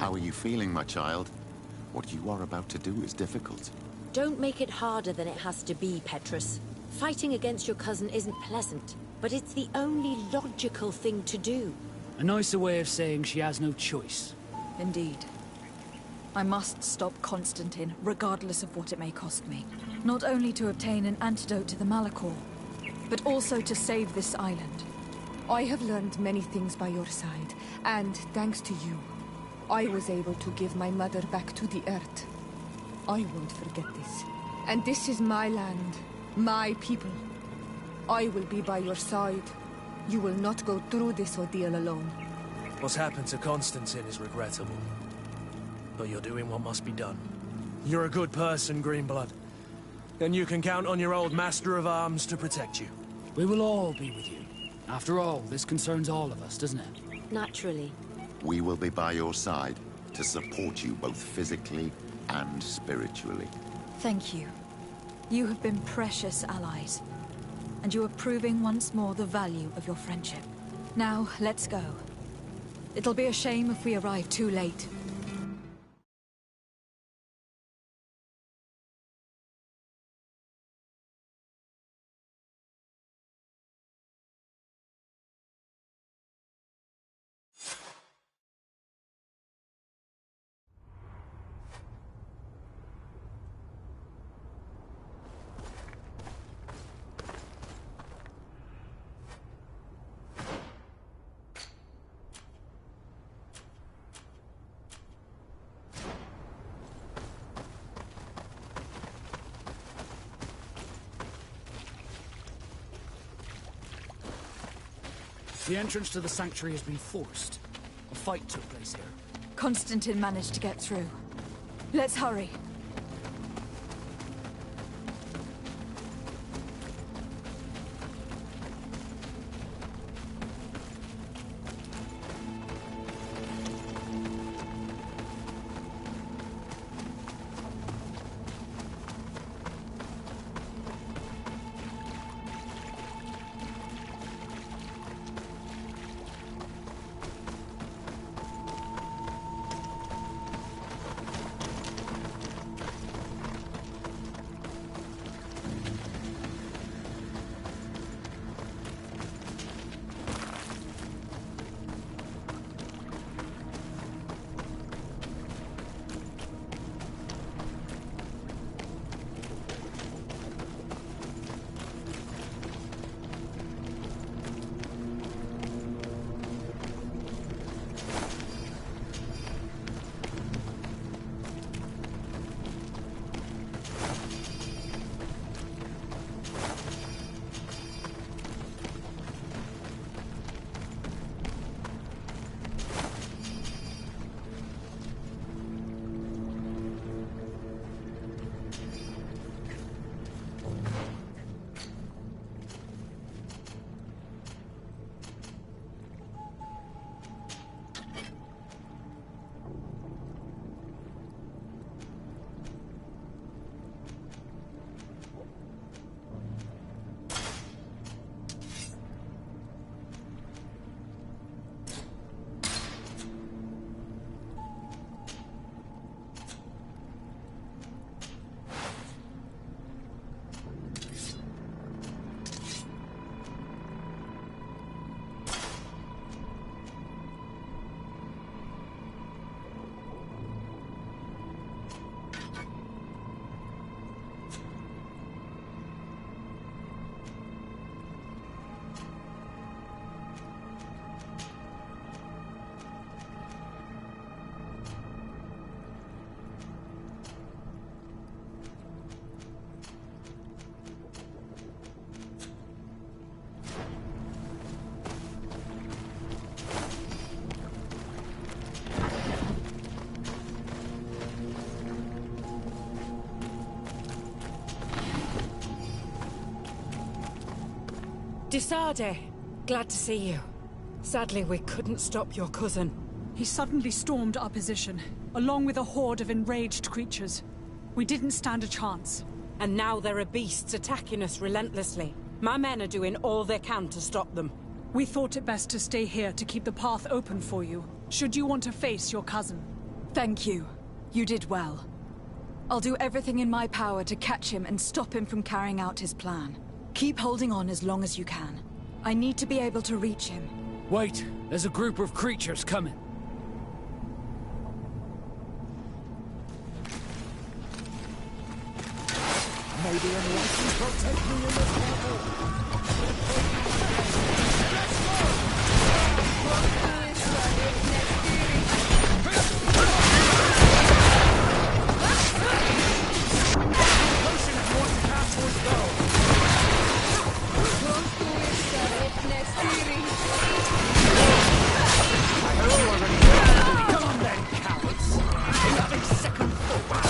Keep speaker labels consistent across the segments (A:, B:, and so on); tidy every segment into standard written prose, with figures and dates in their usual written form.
A: How are you feeling, my child? What you are about to do is difficult.
B: Don't make it harder than it has to be, Petrus. Fighting against your cousin isn't pleasant, but it's the only logical thing to do.
C: A nicer way of saying she has no choice.
D: Indeed. I must stop Constantine, regardless of what it may cost me. Not only to obtain an antidote to the Malachor, but also to save this island.
E: I have learned many things by your side, and thanks to you, I was able to give my mother back to the Earth. I won't forget this. And this is my land, my people. I will be by your side. You will not go through this ordeal alone.
F: What's happened to Constantine is regrettable. But you're doing what must be done. You're a good person, Greenblood. And you can count on your old master of arms to protect you.
C: We will all be with you. After all, this concerns all of us, doesn't it?
B: Naturally.
A: We will be by your side to support you both physically and spiritually.
D: Thank you. You have been precious allies. And you are proving once more the value of your friendship. Now, let's go. It'll be a shame if we arrive too late.
C: The entrance to the sanctuary has been forced. A fight took place here.
D: Constantine managed to get through. Let's hurry.
G: Disade, glad to see you. Sadly, we couldn't stop your cousin.
H: He suddenly stormed our position, along with a horde of enraged creatures. We didn't stand a chance.
G: And now there are beasts attacking us relentlessly. My men are doing all they can to stop them.
H: We thought it best to stay here to keep the path open for you, should you want to face your cousin.
D: Thank you. You did well. I'll do everything in my power to catch him and stop him from carrying out his plan. Keep holding on as long as you can. I need to be able to reach him.
C: Wait, there's a group of creatures coming.
I: Maybe enlightened protect me in this battle. Let's Potion if you want to cast towards go. Come on then, cowards. Nothing second thought.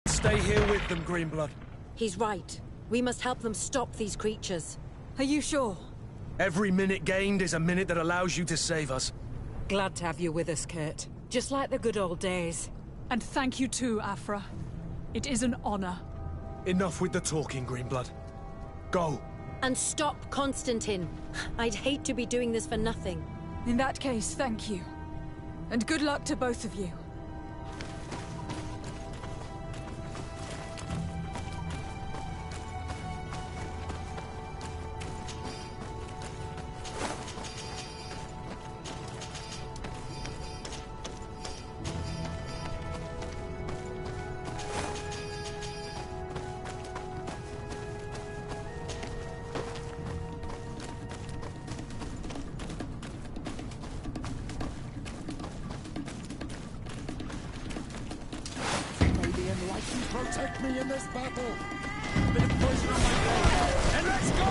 F: Stay here with them, Greenblood.
B: He's right. We must help them stop these creatures.
D: Are you sure?
F: Every minute gained is a minute that allows you to save us.
G: Glad to have you with us, Kurt. Just like the good old days.
H: And thank you too, Afra. It is an honor.
F: Enough with the talking, Greenblood. Go.
B: And stop Constantine. I'd hate to be doing this for nothing.
D: In that case, thank you. And good luck to both of you.
I: Protect me in this battle. A bit of poison on my blade. And let's go!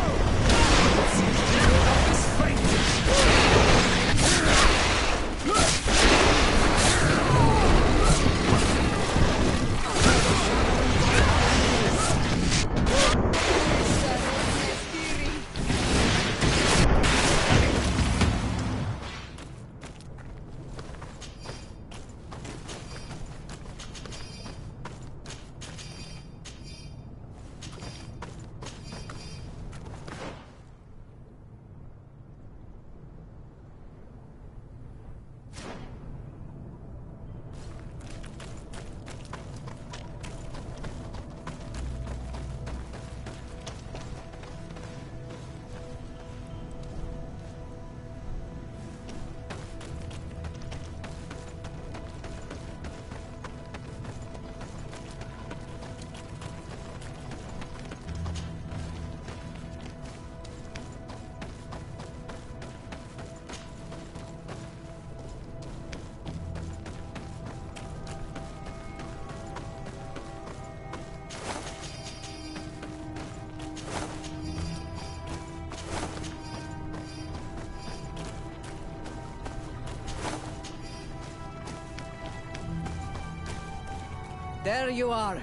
J: There you are.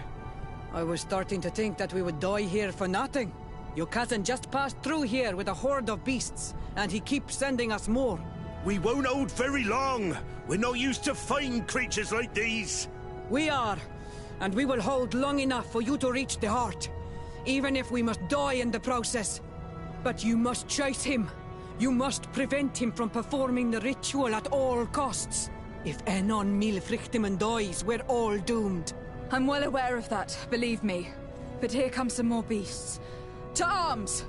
J: I was starting to think that we would die here for nothing. Your cousin just passed through here with a horde of beasts, and he keeps sending us more.
K: We won't hold very long. We're not used to fighting creatures like these.
J: We are, and we will hold long enough for you to reach the heart, even if we must die in the process. But you must chase him. You must prevent him from performing the ritual at all costs. If Enon Milfrichtiman dies, we're all doomed.
D: I'm well aware of that, believe me. But here come some more beasts. To arms!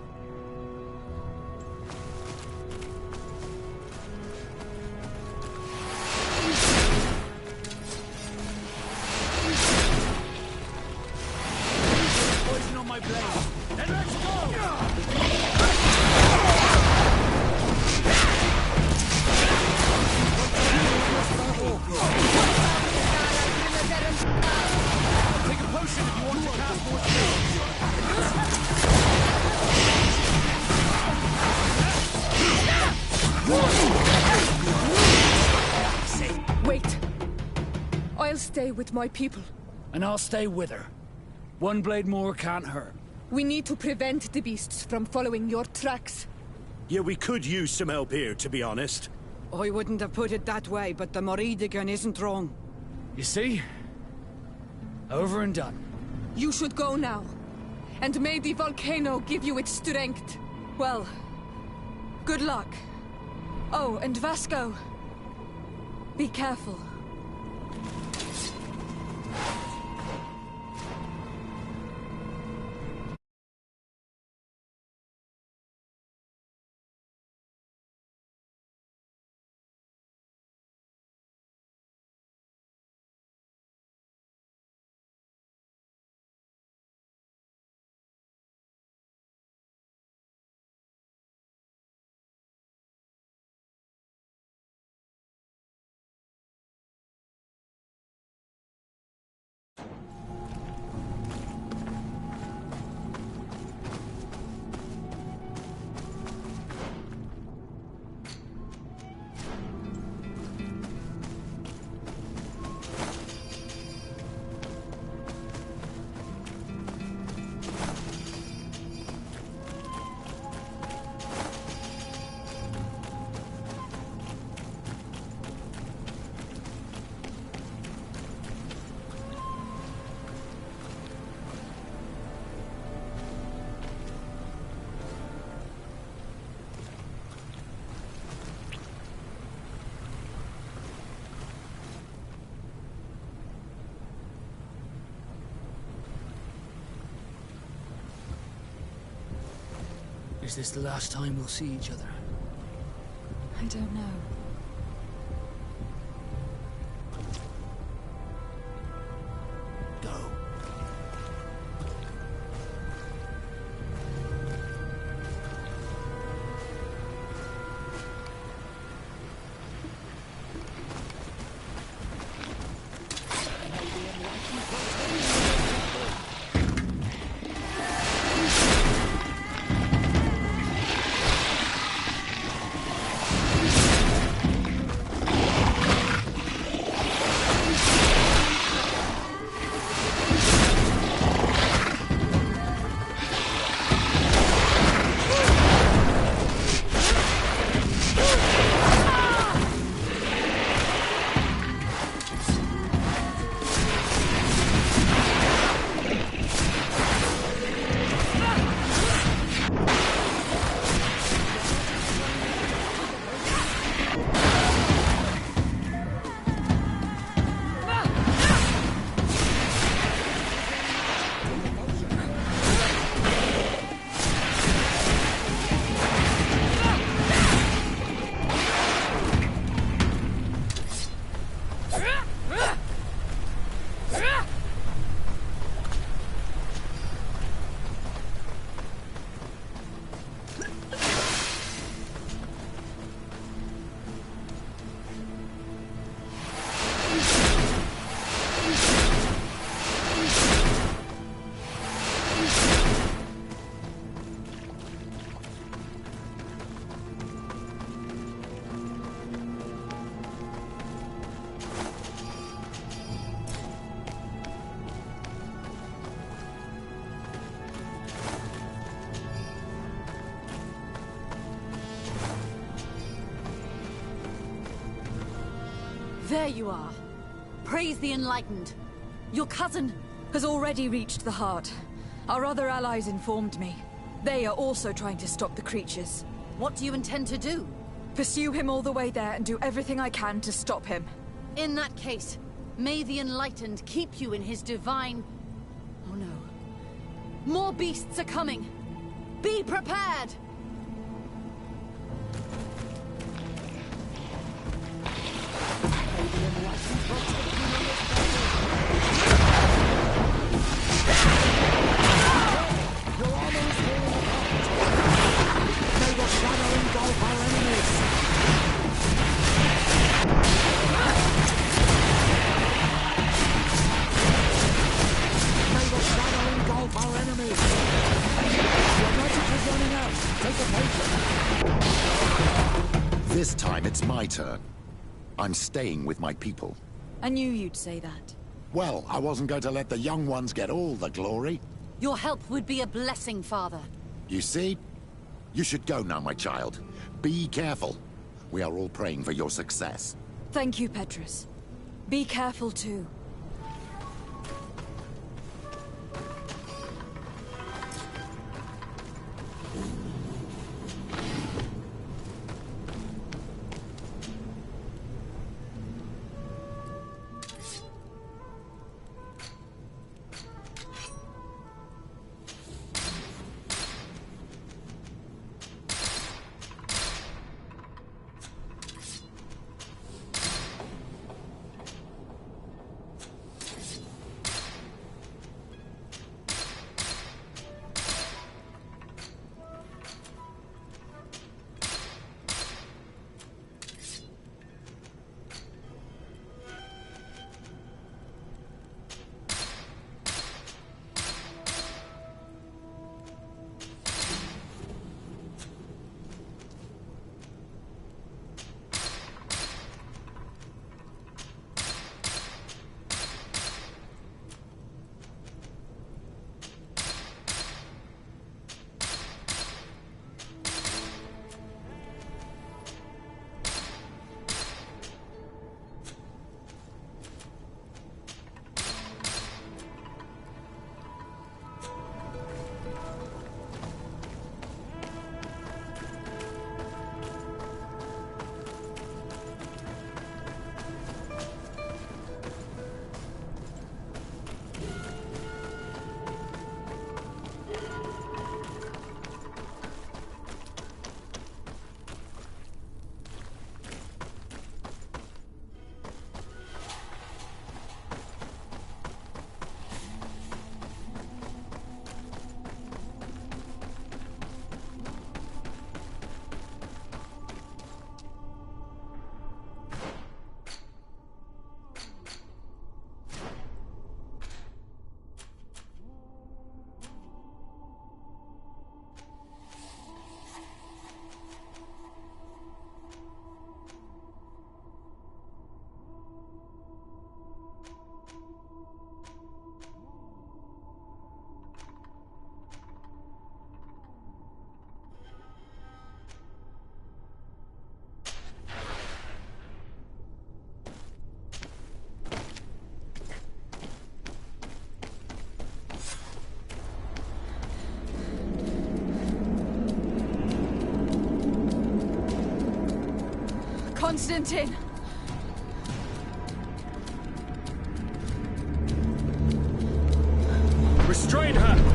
I: Poison on my blade. And let's go! Take a potion if you want to cast more
E: spells. Wait. I'll stay with my people.
C: And I'll stay with her. One blade more can't hurt.
E: We need to prevent the beasts from following your tracks.
K: Yeah, we could use some help here, to be honest.
J: I wouldn't have put it that way, but the Moridigan isn't wrong.
C: You see? Over and done.
E: You should go now. And may the volcano give you its strength.
D: Well, good luck. Oh, and Vasco. Be careful.
C: Is this the last time we'll see each other?
D: I don't know.
C: Go.
D: There you are. Praise the Enlightened. Your cousin has already reached the heart. Our other allies informed me. They are also trying to stop the creatures.
L: What do you intend to do?
D: Pursue him all the way there and do everything I can to stop him.
L: In that case, may the Enlightened keep you in his divine... Oh no. More beasts are coming! Be prepared!
A: This time it's my turn. I'm staying with my people.
D: I knew you'd say that.
A: Well, I wasn't going to let the young ones get all the glory.
L: Your help would be a blessing, Father.
A: You see? You should go now, my child. Be careful. We are all praying for your success.
D: Thank you, Petrus. Be careful too. Constantine!
F: Restrain her!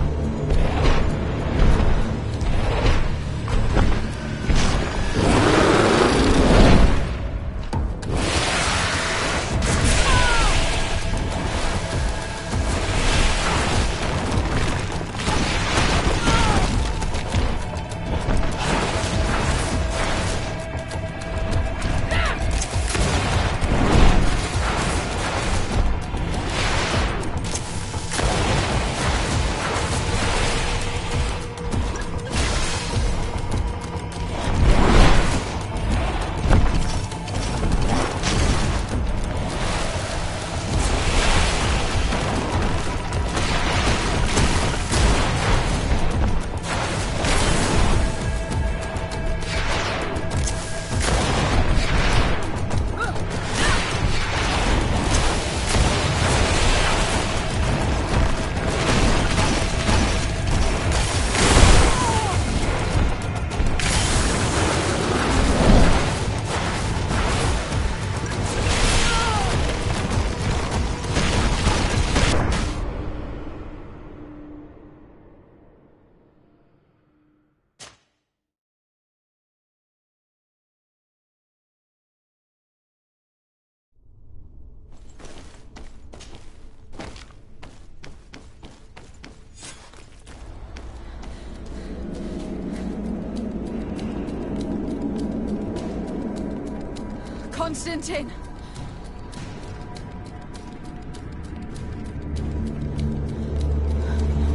D: Constantine!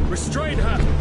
F: Restrain her!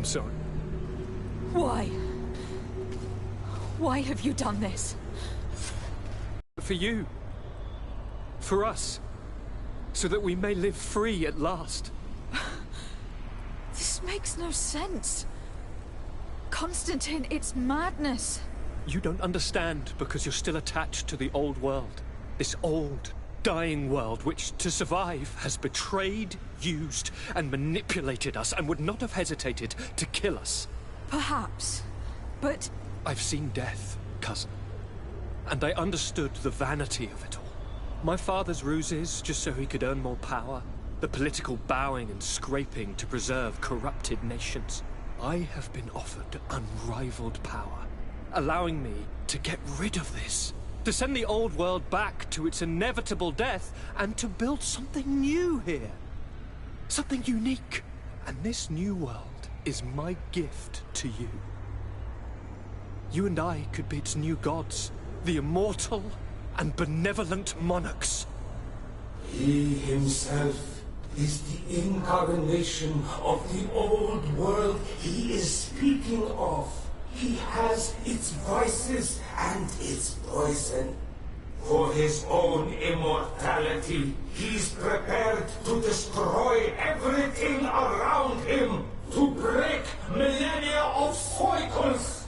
F: I'm sorry.
D: Why? Why have you done this?
F: For you. For us. So that we may live free at last.
D: This makes no sense. Constantine, it's madness.
F: You don't understand because you're still attached to the old world. This old, dying world which, to survive, has betrayed, used, and manipulated us and would not have hesitated to kill us.
D: Perhaps, but...
F: I've seen death, cousin. And I understood the vanity of it all. My father's ruses just so he could earn more power. The political bowing and scraping to preserve corrupted nations. I have been offered unrivaled power, allowing me to get rid of this. To send the old world back to its inevitable death and to build something new here. Something unique. And this new world is my gift to you. You and I could be its new gods, the immortal and benevolent monarchs.
M: He himself is the incarnation of the old world he is speaking of. He has its vices and its poison. For his own immortality, he's prepared to destroy everything around him, to break millennia of cycles.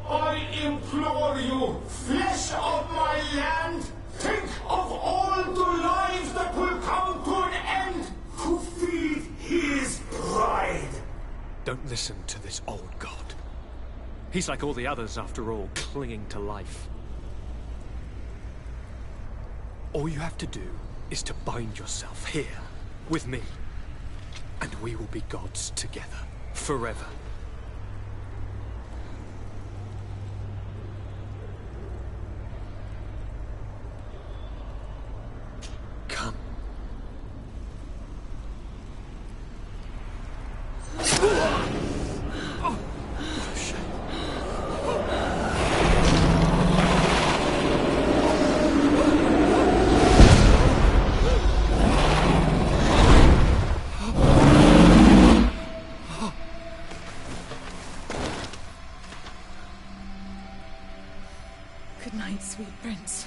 M: I implore you, flesh of my land, think of all the lives that will come to an end to feed his pride.
F: Don't listen to this old god. He's like all the others, after all, clinging to life. All you have to do is to bind yourself here, with me. And we will be gods together, forever. Come.
D: Good night, sweet prince.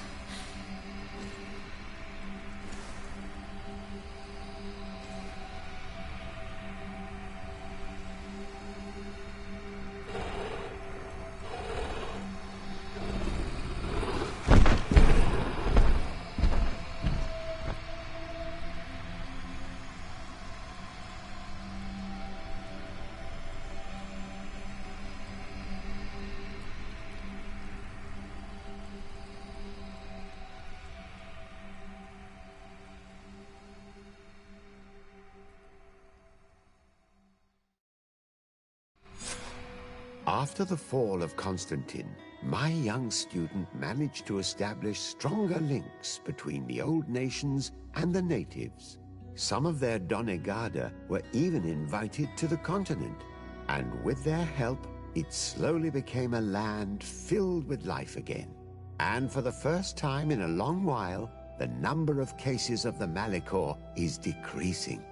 N: After the fall of Constantine, my young student managed to establish stronger links between the old nations and the natives. Some of their donegada were even invited to the continent, and with their help, it slowly became a land filled with life again. And for the first time in a long while, the number of cases of the Malichor is decreasing.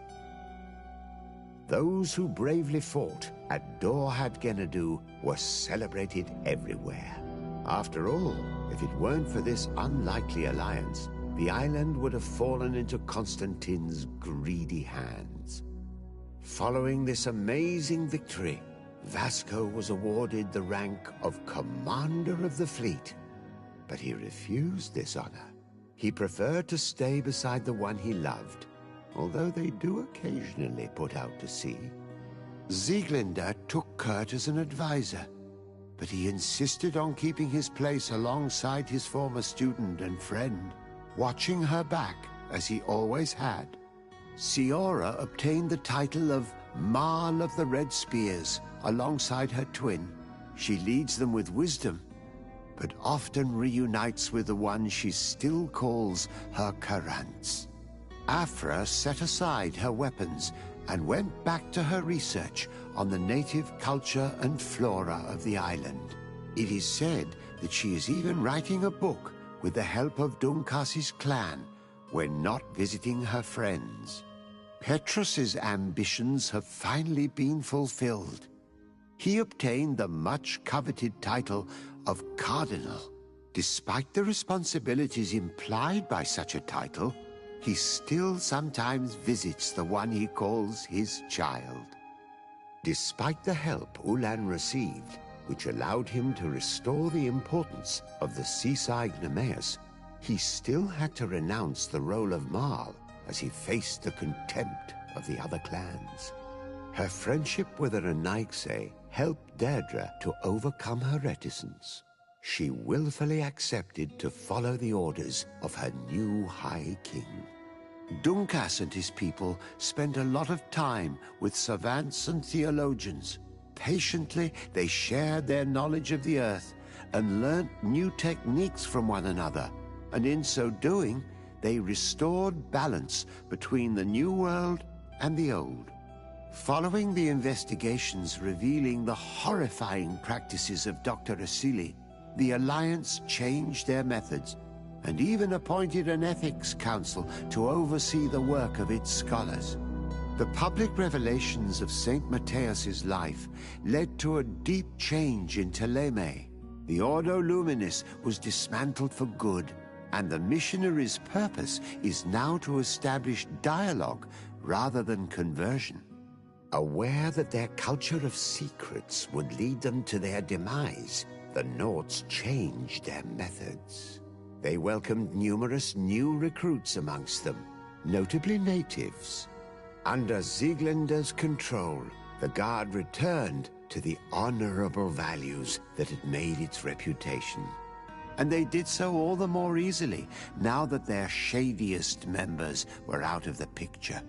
N: Those who bravely fought at Dorhad Genadu were celebrated everywhere. After all, if it weren't for this unlikely alliance, the island would have fallen into Constantine's greedy hands. Following this amazing victory, Vasco was awarded the rank of Commander of the Fleet. But he refused this honor. He preferred to stay beside the one he loved, although they do occasionally put out to sea. Sieglinde took Kurt as an advisor, but he insisted on keeping his place alongside his former student and friend, watching her back as he always had. Siora obtained the title of Marl of the Red Spears alongside her twin. She leads them with wisdom, but often reunites with the one she still calls her Karants. Afra set aside her weapons and went back to her research on the native culture and flora of the island. It is said that she is even writing a book with the help of Dunkas's clan when not visiting her friends. Petrus's ambitions have finally been fulfilled. He obtained the much-coveted title of Cardinal. Despite the responsibilities implied by such a title, he still sometimes visits the one he calls his child. Despite the help Ulan received, which allowed him to restore the importance of the seaside Nemeus, he still had to renounce the role of Marl as he faced the contempt of the other clans. Her friendship with the Renaigse helped Deirdre to overcome her reticence. She willfully accepted to follow the orders of her new High King. Dunkas and his people spent a lot of time with savants and theologians. Patiently, they shared their knowledge of the earth and learnt new techniques from one another, and in so doing, they restored balance between the New World and the Old. Following the investigations revealing the horrifying practices of Dr. Asili, the Alliance changed their methods and even appointed an ethics council to oversee the work of its scholars. The public revelations of St. Matthias's life led to a deep change in Teleme. The Ordo Luminis was dismantled for good, and the missionaries' purpose is now to establish dialogue rather than conversion. Aware that their culture of secrets would lead them to their demise, the Nords changed their methods. They welcomed numerous new recruits amongst them, notably natives. Under Sieglinder's control, the Guard returned to the honorable values that had made its reputation. And they did so all the more easily, now that their shadiest members were out of the picture.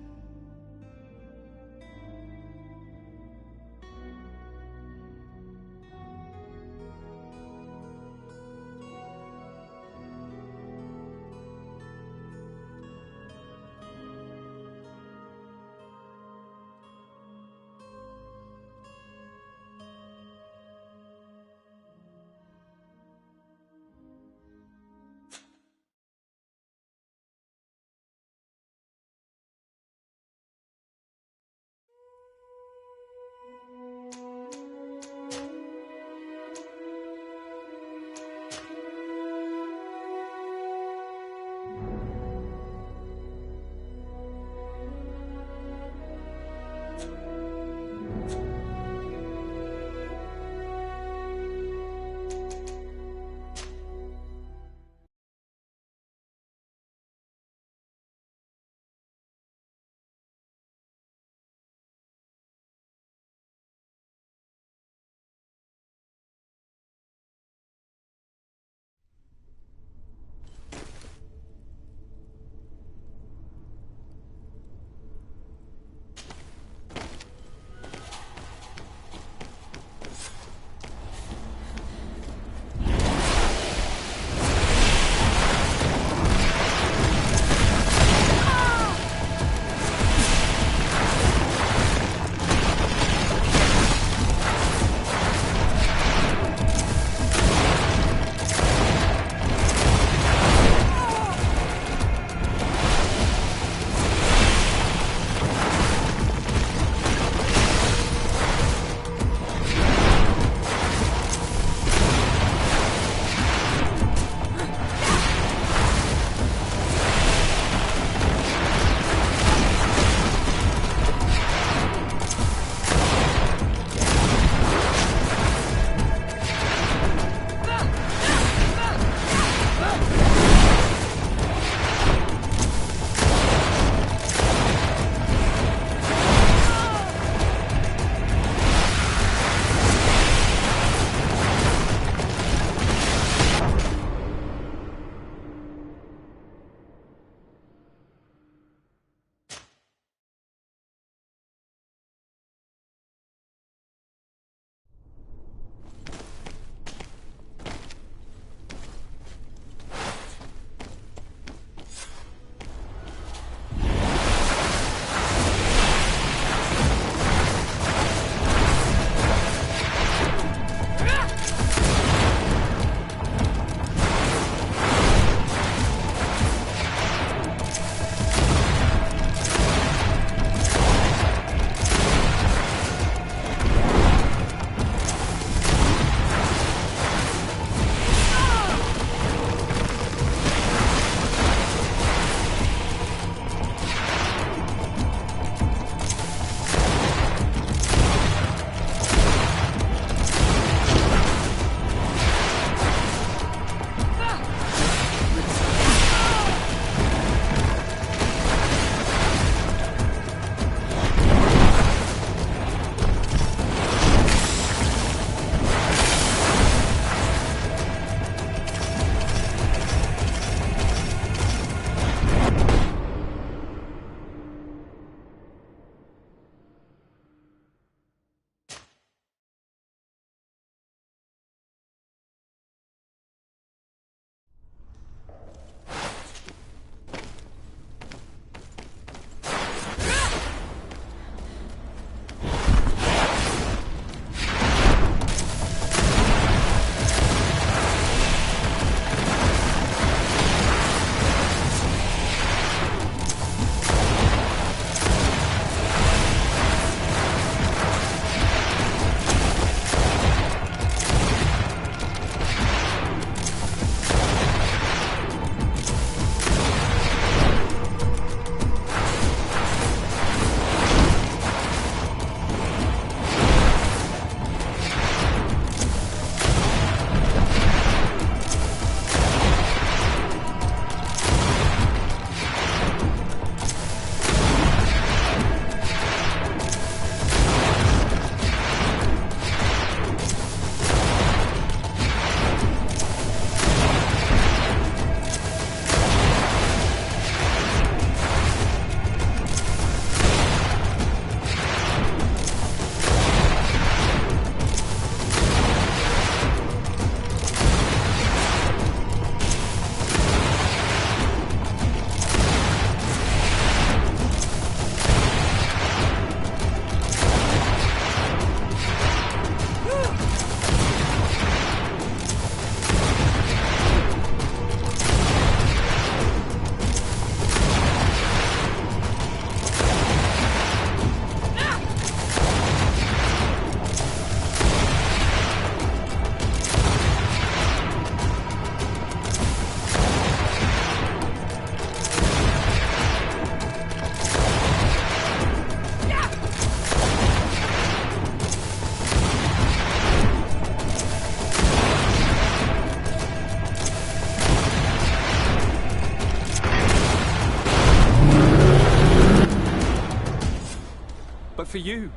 F: But for you...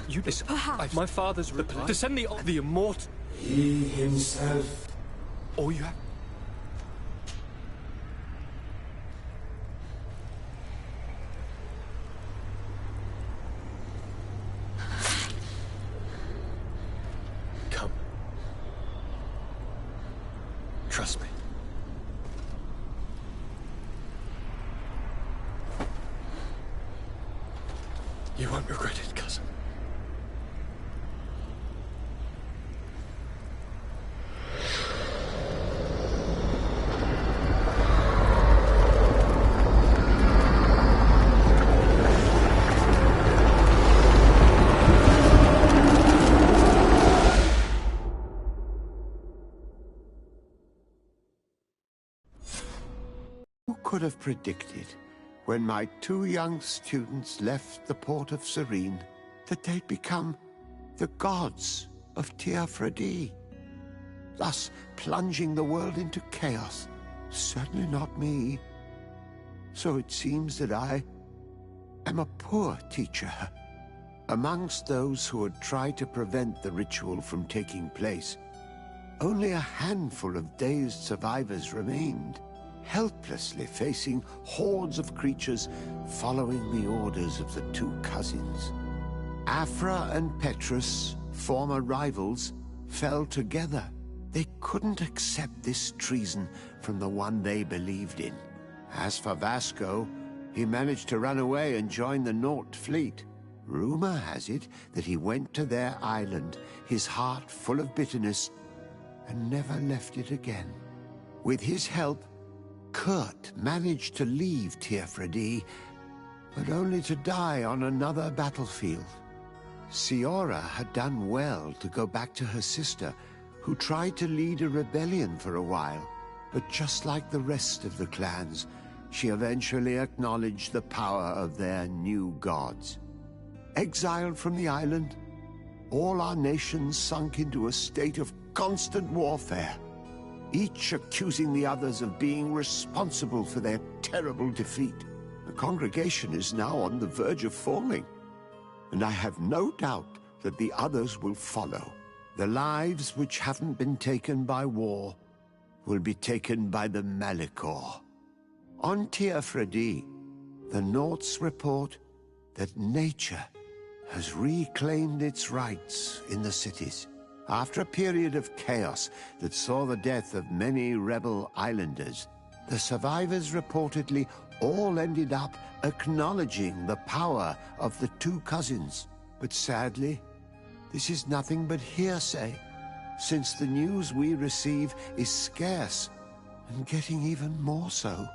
F: You listen.
H: Perhaps.
F: My father's... To send the immortal...
M: He himself...
F: All you have... Come. Trust me. You won't regret it, cousin.
N: Who could have predicted, when my two young students left the port of Serene, that they'd become the gods of Teofredi, thus plunging the world into chaos? Certainly not me. So it seems that I am a poor teacher. Amongst those who had tried to prevent the ritual from taking place, only a handful of dazed survivors remained, helplessly facing hordes of creatures following the orders of the two cousins. Afra and Petrus, former rivals, fell together. They couldn't accept this treason from the one they believed in. As for Vasco, he managed to run away and join the Nort fleet. Rumor has it that he went to their island, his heart full of bitterness, and never left it again. With his help, Kurt managed to leave Teofredi, but only to die on another battlefield. Siora had done well to go back to her sister, who tried to lead a rebellion for a while, but just like the rest of the clans, she eventually acknowledged the power of their new gods. Exiled from the island, all our nations sunk into a state of constant warfare, each accusing the others of being responsible for their terrible defeat. The congregation is now on the verge of forming, and I have no doubt that the others will follow. The lives which haven't been taken by war will be taken by the Malicor. On Teofredi, the Norts report that nature has reclaimed its rights in the cities. After a period of chaos that saw the death of many rebel islanders, the survivors reportedly all ended up acknowledging the power of the two cousins. But sadly, this is nothing but hearsay, since the news we receive is scarce and getting even more so.